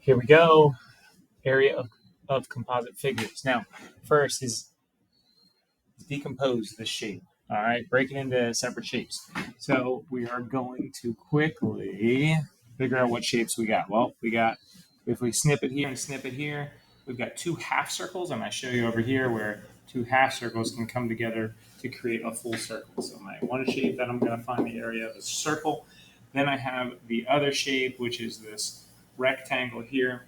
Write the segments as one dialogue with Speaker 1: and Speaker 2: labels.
Speaker 1: Here we go. Area of composite figures. Now, first is decompose the shape. All right, break it into separate shapes. So we are going to quickly figure out what shapes we got. Well, if we snip it here and snip it here, we've got two half circles. I'm going to show you over here where two half circles can come together to create a full circle. So my one shape that I'm going to find the area of is circle. Then I have the other shape, which is this rectangle here.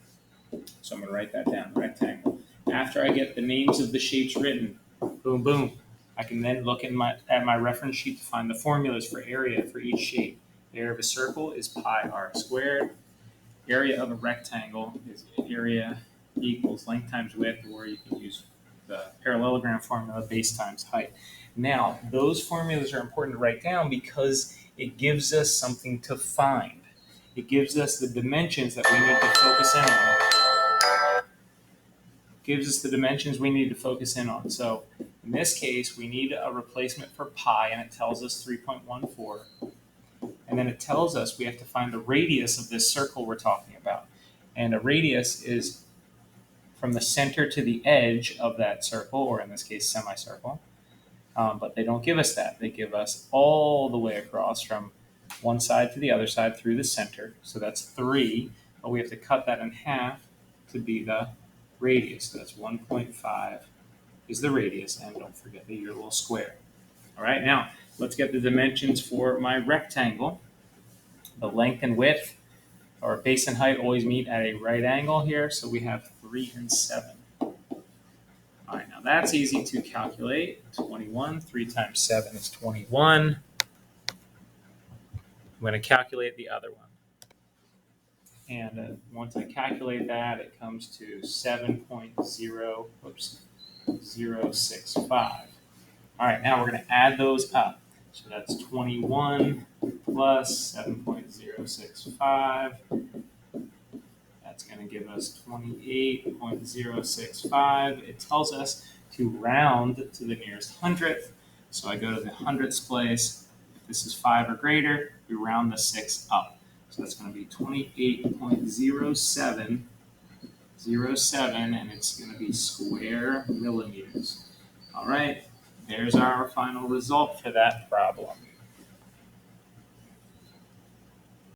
Speaker 1: So I'm going to write that down, rectangle. After I get the names of the shapes written, boom, boom, I can then look at my reference sheet to find the formulas for area for each shape. The area of a circle is pi r squared. Area of a rectangle is area equals length times width, or you can use the parallelogram formula, base times height. Now, those formulas are important to write down because it gives us something to find. It gives us the dimensions that we need to focus in on. So in this case, we need a replacement for pi, and it tells us 3.14. And then it tells us we have to find the radius of this circle we're talking about. And a radius is from the center to the edge of that circle, or in this case, semicircle. But they don't give us that. They give us all the way across from one side to the other side through the center. So that's 3, but we have to cut that in half to be the radius. So that's 1.5 is the radius, and don't forget your little square. All right, now let's get the dimensions for my rectangle. The length and width, or base and height, always meet at a right angle here, so we have 3 and 7. All right, now that's easy to calculate. 21, 3 times 7 is 21. I'm going to calculate the other one. And once I calculate that, it comes to 7.065. All right, now we're going to add those up. So that's 21 plus 7.065. That's going to give us 28.065. It tells us to round to the nearest hundredth. So I go to the hundredths place. If this is 5 or greater, we round the 6 up. So that's going to be 28.0707, and it's going to be square millimeters. All right, there's our final result for that problem.